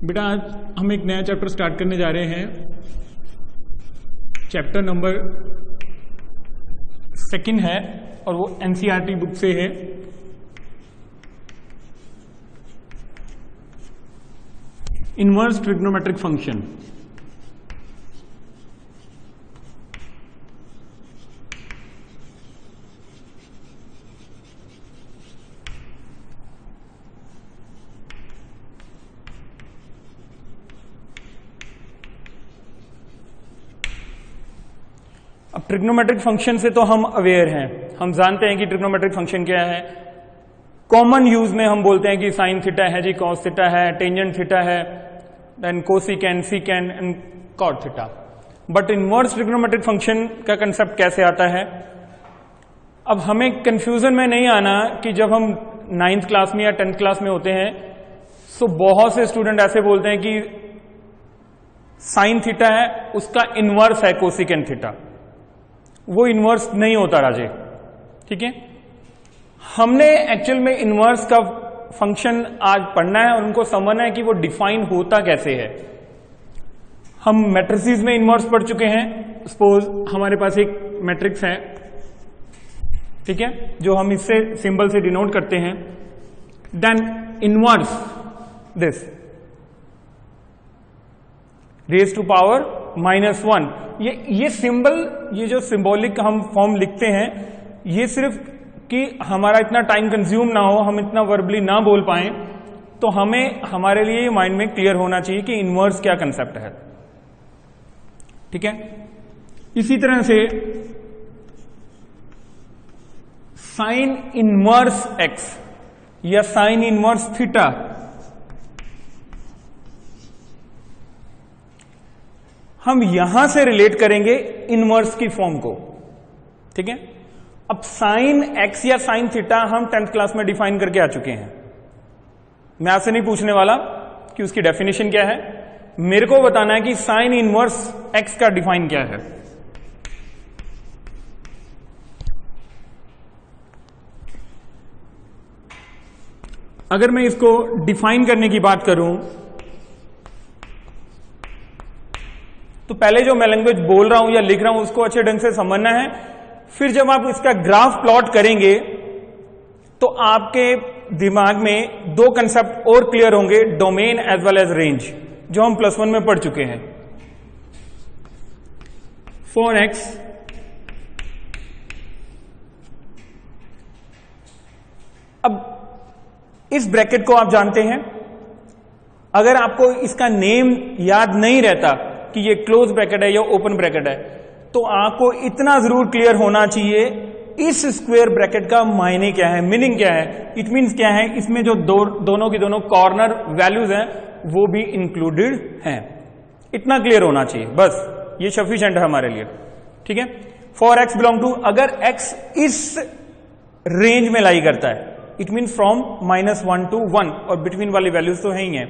बेटा आज हम एक नया चैप्टर स्टार्ट करने जा रहे हैं। चैप्टर नंबर 2 है और वो एनसीईआरटी बुक से है। Inverse trigonometric function. अब ट्रिग्नोमेट्रिक फंक्शन से तो हम अवेयर हैं, हम जानते हैं कि ट्रिग्नोमेट्रिक फंक्शन क्या है। कॉमन यूज में हम बोलते हैं कि साइन थीटा है जी, कॉस थीटा है, टेंजेंट थीटा है, then cosecant, secant and cot theta. But inverse trigonometric function का कंसेप्ट कैसे आता है? अब हमें कंफ्यूजन में नहीं आना कि जब हम 9th क्लास में या 10th क्लास में होते हैं तो बहुत से स्टूडेंट ऐसे बोलते हैं कि साइन थीटा है उसका इनवर्स है कोसिकेन थीटा। वो इनवर्स नहीं होता राजे, ठीक है। हमने एक्चुअल में इनवर्स का फंक्शन आज पढ़ना है और उनको समझना है कि वो डिफाइन होता कैसे है। हम मैट्रिसेस में इनवर्स पढ़ चुके हैं। सपोज हमारे पास एक मैट्रिक्स है, ठीक है, जो हम इससे सिंबल से डिनोट करते हैं। Then inverse this raise to power -1। ये सिंबल, ये जो सिंबॉलिक हम फॉर्म लिखते हैं, ये सिर्फ कि हमारा इतना टाइम कंज्यूम ना हो, हम इतना वर्बली ना बोल पाए, तो हमें हमारे लिए माइंड में क्लियर होना चाहिए कि इनवर्स क्या कंसेप्ट है, ठीक है। इसी तरह से साइन इनवर्स एक्स या साइन इनवर्स थीटा, हम यहां से रिलेट करेंगे इनवर्स की फॉर्म को, ठीक है। अब साइन एक्स या साइन थीटा हम 10th क्लास में डिफाइन करके आ चुके हैं। मैं आपसे नहीं पूछने वाला कि उसकी डेफिनेशन क्या है, मेरे को बताना है कि साइन इनवर्स एक्स का डिफाइन क्या है। अगर मैं इसको डिफाइन करने की बात करूं तो पहले जो मैं लैंग्वेज बोल रहा हूं या लिख रहा हूं उसको अच्छे ढंग से समझना है। फिर जब आप इसका ग्राफ प्लॉट करेंगे तो आपके दिमाग में दो कंसेप्ट और क्लियर होंगे, domain as well as range, जो हम +1 में पढ़ चुके हैं। फॉर एक्स अब इस ब्रैकेट को आप जानते हैं। अगर आपको इसका नेम याद नहीं रहता कि ये क्लोज ब्रैकेट है या ओपन ब्रैकेट है, तो आपको इतना जरूर क्लियर होना चाहिए इस स्क्वायर ब्रैकेट का मायने क्या है, मीनिंग क्या है, इट मीन्स क्या है। इसमें जो दोनों की दोनों कॉर्नर वैल्यूज हैं वो भी इंक्लूडेड हैं, इतना क्लियर होना चाहिए, बस ये सफिशिएंट है हमारे लिए, ठीक है। फॉर एक्स बिलोंग टू, अगर एक्स इस रेंज में लाई करता है, इट मीन्स फ्रॉम -1 to 1, और बिटवीन वाली वैल्यूज तो है ही है,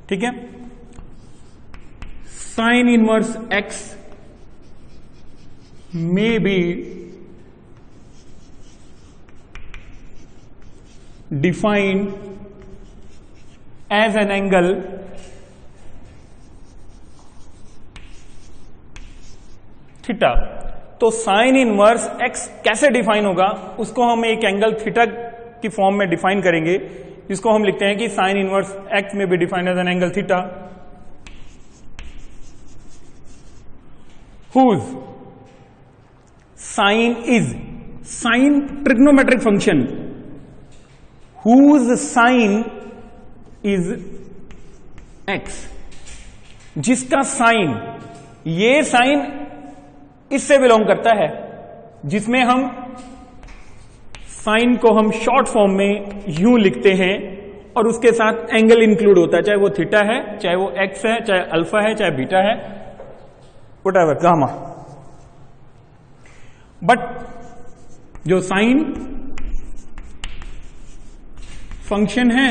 ठीक है। Sine inverse X may be defined as an angle theta. तो साइन इनवर्स एक्स कैसे डिफाइन होगा, उसको हम एक एंगल थीटा की फॉर्म में डिफाइन करेंगे, जिसको हम लिखते हैं कि sine inverse X may be defined as an angle theta whose sine is, sine trigonometric function whose sine is x, जिसका साइन, ये साइन इससे बिलोंग करता है, जिसमें हम साइन को हम शॉर्ट फॉर्म में यूं लिखते हैं और उसके साथ एंगल इंक्लूड होता है, चाहे वो थीटा है, चाहे वो एक्स है, चाहे अल्फा है, चाहे बीटा है, व्हाटएवर, गामा। बट जो साइन फंक्शन है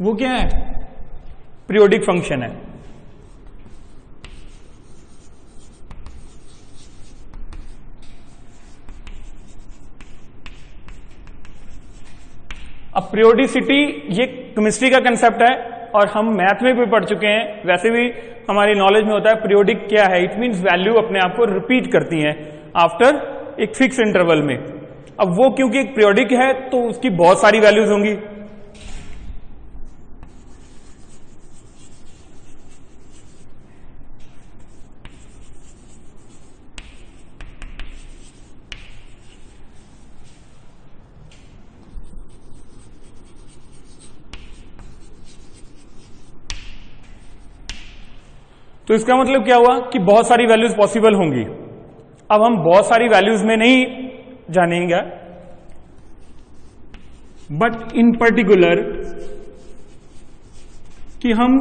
वो क्या है? पीरियोडिक फंक्शन है। अब पीरियोडिसिटी ये केमिस्ट्री का कंसेप्ट है और हम मैथ में भी पढ़ चुके हैं, वैसे भी हमारी नॉलेज में होता है। पीरियोडिक क्या है? इट मींस वैल्यू अपने आप को रिपीट करती है आफ्टर एक फिक्स इंटरवल में। अब वो क्योंकि एक पीरियोडिक है तो उसकी बहुत सारी वैल्यूज होंगी। तो इसका मतलब क्या हुआ कि बहुत सारी वैल्यूज पॉसिबल होंगी। अब हम बहुत सारी वैल्यूज में नहीं जानेंगे, बट इन पर्टिकुलर कि हम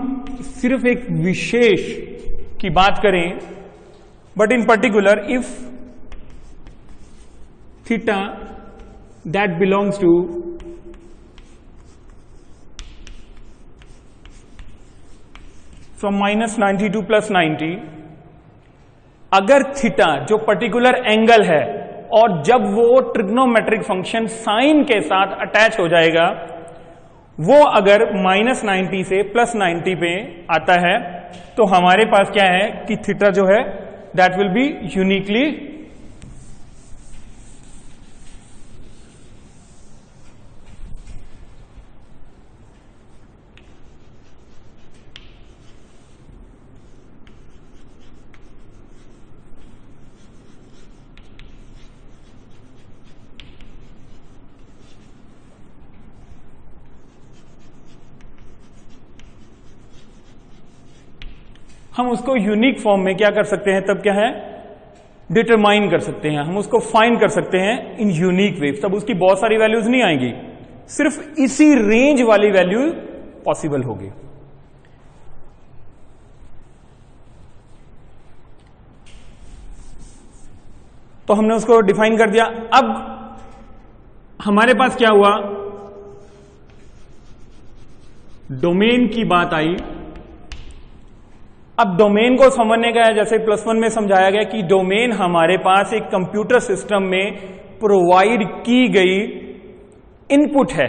सिर्फ एक विशेष की बात करें, but in particular if theta that belongs to from -90 to +90, अगर थीटा जो पर्टिकुलर एंगल है और जब वो ट्रिग्नोमेट्रिक फंक्शन साइन के साथ अटैच हो जाएगा, वो अगर -90 से +90 पे आता है, तो हमारे पास क्या है कि थीटा जो है दैट विल बी यूनिकली हम उसको यूनिक फॉर्म में क्या कर सकते हैं, तब क्या है डिटरमाइन कर सकते हैं, हम उसको फाइंड कर सकते हैं इन यूनिक वे। तब उसकी बहुत सारी वैल्यूज नहीं आएंगी, सिर्फ इसी रेंज वाली वैल्यू पॉसिबल होगी। तो हमने उसको डिफाइन कर दिया। अब हमारे पास क्या हुआ, डोमेन की बात आई। अब डोमेन को समझने का है, जैसे +1 में समझाया गया कि डोमेन हमारे पास एक कंप्यूटर सिस्टम में प्रोवाइड की गई इनपुट है।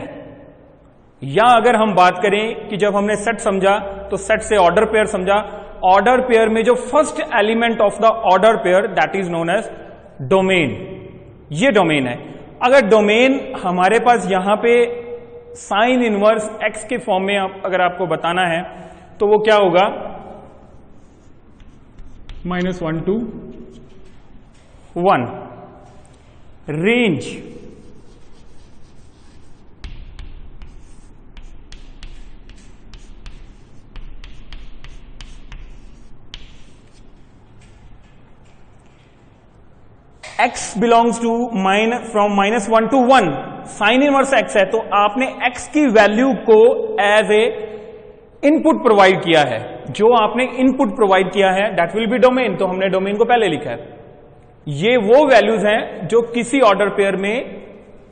या अगर हम बात करें कि जब हमने सेट समझा तो सेट से ऑर्डर पेयर समझा। ऑर्डर पेयर में जो first element of the order pair that is known as domain, ये डोमेन है। अगर डोमेन हमारे पास यहां पे साइन इनवर्स x के फॉर्म में अगर आपको बताना है तो वो क्या होगा, -1 to 1 range x belongs to from -1 to 1 sine inverse x है, तो आपने x की वैल्यू को एज ए इनपुट प्रोवाइड किया है। जो आपने इनपुट प्रोवाइड किया है दैट विल बी डोमेन, तो हमने डोमेन को पहले लिखा है। ये वो वैल्यूज हैं जो किसी ऑर्डर पेयर में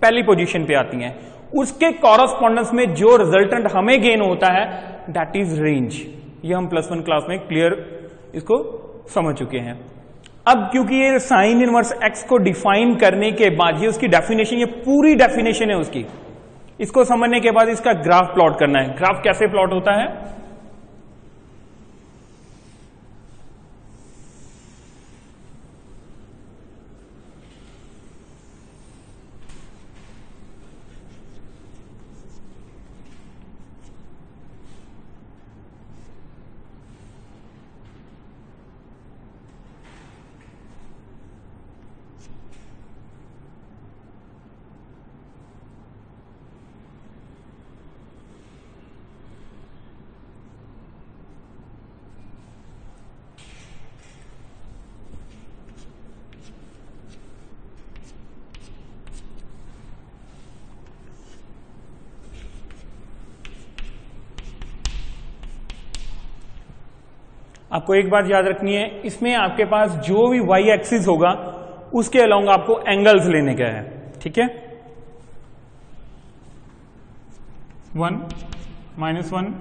पहली पोजीशन पे आती हैं, उसके कॉरस्पॉन्डेंस में जो रिजल्टेंट हमें गेन होता है दैट इज रेंज। ये हम +1 क्लास में क्लियर इसको समझ चुके हैं। अब क्योंकि ये साइन इनवर्स x को डिफाइन करने के बाद ये उसकी डेफिनेशन, ये पूरी डेफिनेशन है उसकी, इसको समझने के बाद इसका ग्राफ प्लॉट करना है। ग्राफ कैसे प्लॉट होता है, आपको एक बात याद रखनी है, इसमें आपके पास जो भी y एक्सिस होगा उसके अलोंग आपको एंगल्स लेने का है, ठीक है। 1 -1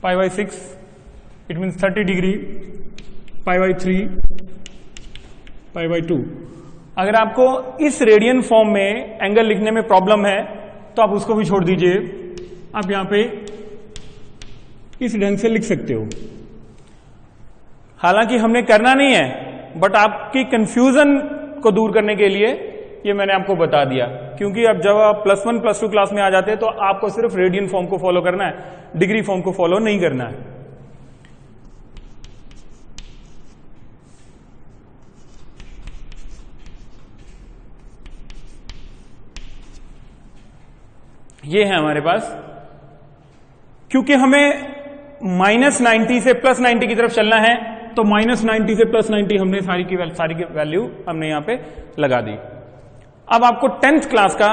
π/6 इट मीन्स 30 डिग्री, π/3 π/2 अगर आपको इस रेडियन फॉर्म में एंगल लिखने में प्रॉब्लम है तो आप उसको भी छोड़ दीजिए, आप यहां पे इस ढंग से लिख सकते हो। हालांकि हमने करना नहीं है, बट आपकी कंफ्यूजन को दूर करने के लिए ये मैंने आपको बता दिया, क्योंकि अब जब आप +1 +2 क्लास में आ जाते हैं तो आपको सिर्फ रेडियन फॉर्म को फॉलो करना है, डिग्री फॉर्म को फॉलो नहीं करना है। ये है हमारे पास, क्योंकि हमें -90 से +90 की तरफ चलना है, तो -90 से +90 हमने सारी की वैल्यू हमने यहां पे लगा दी। अब आपको 10th क्लास का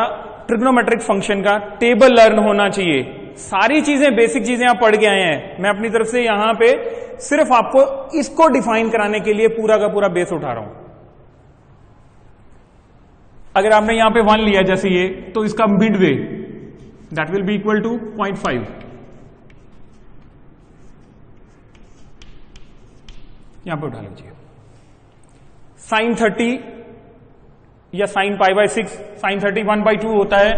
ट्रिग्नोमेट्रिक फंक्शन का टेबल लर्न होना चाहिए। सारी चीजें, बेसिक चीजें आप पढ़ के आए हैं, मैं अपनी तरफ से यहां पे सिर्फ आपको इसको डिफाइन कराने के लिए पूरा का पूरा बेस उठा रहा हूं। अगर आपने यहां पे 1 लिया जैसे ये, तो इसका midway that will be equal to 0.5। यहां पे उठा लीजिए। sin 30 या sin π/6, sin 30 1/2 होता है।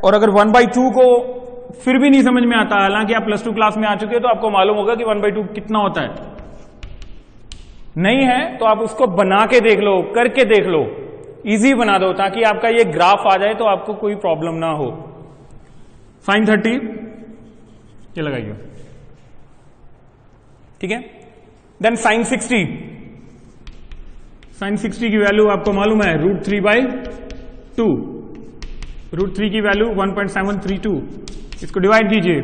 और अगर 1/2 को फिर भी नहीं समझ में आता, हालांकि आप +2 क्लास में आ चुके हैं तो आपको मालूम होगा कि 1/2 कितना होता है। नहीं है तो आप उसको बना के देख लो, करके देख लो, इजी बना दो ताकि आपका ये ग्राफ आ जाए तो आपको कोई प्रॉब्लम ना हो। sin 30 ये लगाइए, ठीक है। देन sin 60, sin 60 की वैल्यू आपको मालूम है √3/2, √3 की वैल्यू 1.732, इसको डिवाइड कीजिए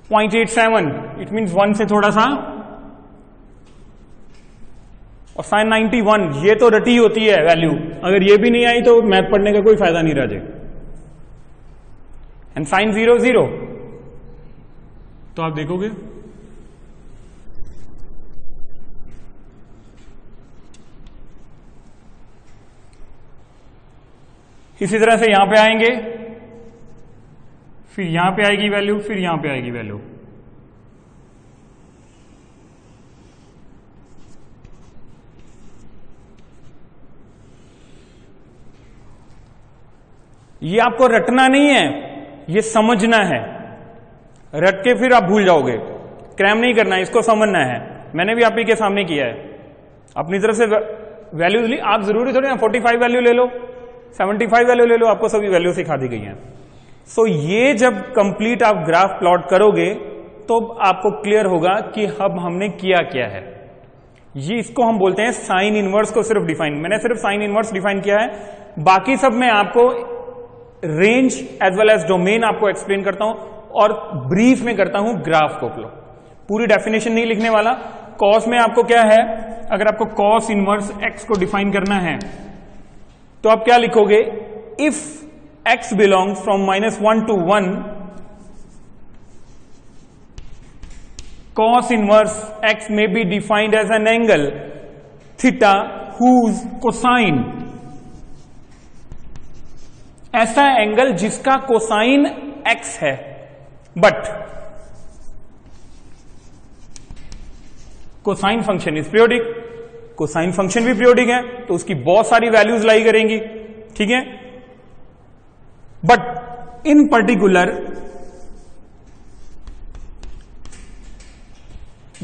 0.87, इट मीन्स 1 से थोड़ा सा। और sin 91 ये तो रटी होती है वैल्यू, अगर ये भी नहीं आई तो मैथ पढ़ने का कोई फायदा नहीं राजे। एंड sin 0 0, तो आप देखोगे इसी तरह से यहां पे आएंगे, फिर यहां पे आएगी वैल्यू, फिर यहां पे आएगी वैल्यू। ये आपको रटना नहीं है, ये समझना है। रट के फिर आप भूल जाओगे, क्रैम नहीं करना है, इसको समझना है। मैंने भी आप ही के सामने किया है, अपनी तरफ से वैल्यूज ली। आप जरूरी थोड़ी ना 45 वैल्यू ले लो, 75 वैल्यू ले लो, आपको सभी वैल्यू सिखा दी गई हैं। सो ये जब कंप्लीट आप ग्राफ प्लॉट करोगे तो आपको क्लियर होगा कि अब हमने किया क्या है। ये इसको हम बोलते हैं साइन इनवर्स को सिर्फ डिफाइन। मैंने सिर्फ साइन इनवर्स डिफाइन किया है, बाकी सब मैं आपको range as well as domain आपको एक्सप्लेन करता हूं और ब्रीफ में करता हूं ग्राफ को प्लॉट। पूरी डेफिनेशन नहीं लिखने वाला। कॉस में आपको क्या है, अगर आपको कॉस इनवर्स एक्स को डिफाइन करना है तो आप क्या लिखोगे, if x belongs from -1 to 1, cos inverse x may be defined as an angle theta whose cosine, ऐसा एंगल जिसका कोसाइन x है, but cosine function is periodic. Cosine function भी पीरियोडिक है तो उसकी बहुत सारी वैल्यूज लाई करेंगी, ठीक है। बट इन पर्टिकुलर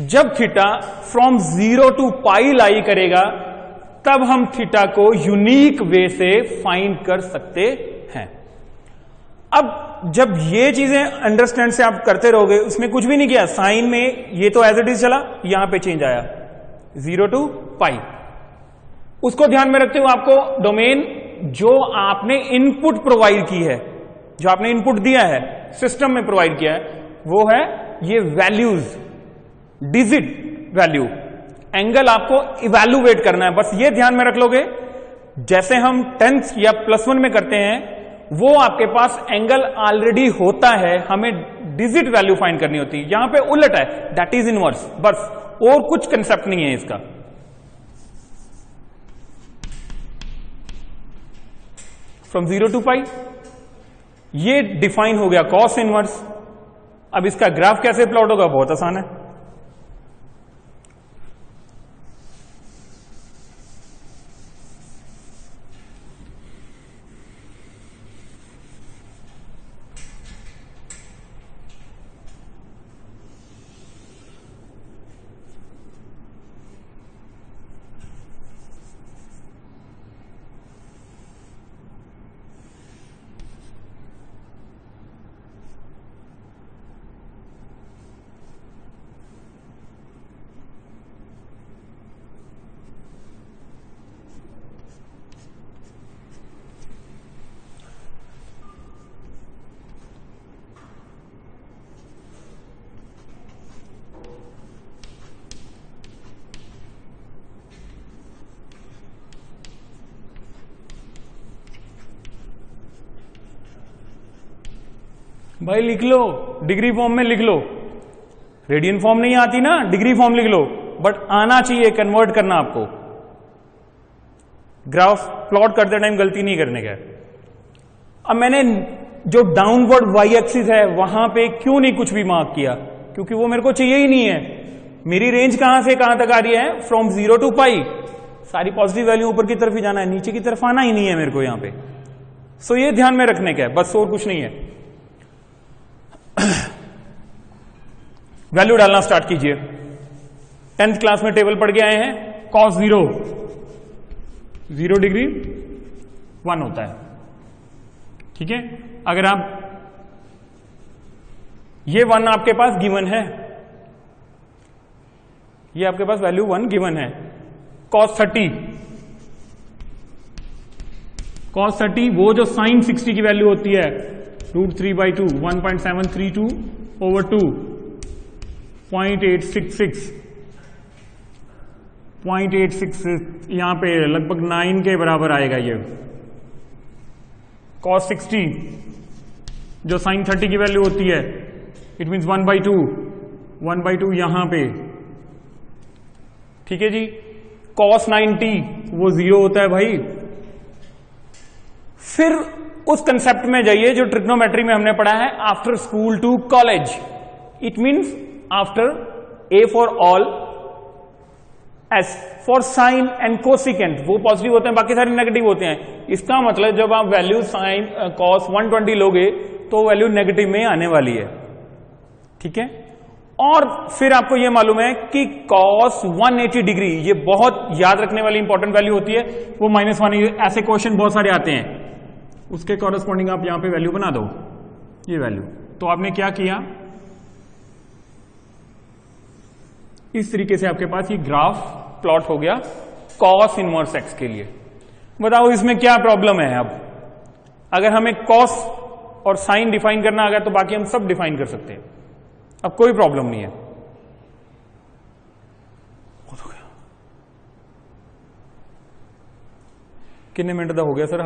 जब थीटा फ्रॉम 0 to π लाई करेगा तब हम थीटा को यूनिक वे से फाइंड कर सकते हैं। अब जब ये चीजें अंडरस्टैंड से आप करते रहोगे, उसमें कुछ भी नहीं किया, साइन में ये तो एज इट इज चला, यहां पे चेंज आया 0 to π। उसको ध्यान में रखते हुए आपको डोमेन जो आपने इनपुट प्रोवाइड की है, जो आपने इनपुट दिया है सिस्टम में प्रोवाइड किया है, वो है ये वैल्यूज, डिजिट वैल्यू। एंगल आपको इवैल्यूएट करना है, बस ये ध्यान में रख लोगे। जैसे हम 10th या +1 में करते हैं, वो आपके पास एंगल ऑलरेडी होता है, हमें डिजिट वैल्यू फाइंड करनी होती है। यहां पे उलट है, दैट इज इनवर्स, बस और कुछ कंसेप्ट नहीं है इसका। फ्रॉम 0 to π ये डिफाइन हो गया कॉस इनवर्स। अब इसका ग्राफ कैसे प्लॉट होगा, बहुत आसान है। भाई लिख लो, डिग्री फॉर्म में लिख लो। रेडियन फॉर्म नहीं आती ना, डिग्री फॉर्म लिख लो, बट आना चाहिए कन्वर्ट करना आपको। ग्राफ प्लॉट करते टाइम गलती नहीं करने का। अब मैंने जो डाउनवर्ड वाई एक्सिस है वहां पे क्यों नहीं कुछ भी मार्क किया, क्योंकि वो मेरे को चाहिए ही नहीं है। मेरी रेंज कहां से कहां तक आ रही है, फ्रॉम 0 to पाई। सारी पॉजिटिव वैल्यू ऊपर की तरफ ही जाना है, नीचे की तरफ आना ही नहीं है मेरे को यहां पे। सो ये ध्यान में रखने का है, बस और कुछ नहीं है। वैल्यू डालना स्टार्ट कीजिए। 10th क्लास में टेबल पढ़ के आए हैं, cos 0 डिग्री 1 होता है, ठीक है। अगर आप ये 1 आपके पास गिवन है, ये आपके पास वैल्यू 1 गिवन है। cos 30 वो जो sin 60 की वैल्यू होती है √3/2 1.732 over 2 0.866 यहां पे लगभग 9 के बराबर आएगा ये। cos 60 जो sin 30 की वैल्यू होती है, इट मीन्स 1/2 यहां पे, ठीक है जी। cos 90 वो 0 होता है भाई। फिर उस कंसेप्ट में जाइए जो ट्रिग्नोमेट्री में हमने पढ़ा है, after school to college. It means after A for all, S for sine and cosecant, वो पॉजिटिव होते हैं, बाकी सारे नेगेटिव होते हैं। इसका मतलब जब आप वैल्यू साइन cos 120 लोगे तो वैल्यू नेगेटिव में आने वाली है, ठीक है। और फिर आपको यह मालूम है कि cos 180 डिग्री, ये बहुत याद रखने वाली इंपॉर्टेंट वैल्यू होती है, वो -1। ऐसे क्वेश्चन बहुत सारे आते हैं, उसके कॉरेस्पॉन्डिंग आप यहां पे वैल्यू बना दो, ये वैल्यू। तो आपने क्या किया, इस तरीके से आपके पास ये ग्राफ प्लॉट हो गया cos इनवर्स x के लिए। बताओ इसमें क्या प्रॉब्लम है। अब अगर हमें cos और sin डिफाइन करना आ गया तो बाकी हम सब डिफाइन कर सकते हैं, अब कोई प्रॉब्लम नहीं है। कितने मिनट का हो गया सर?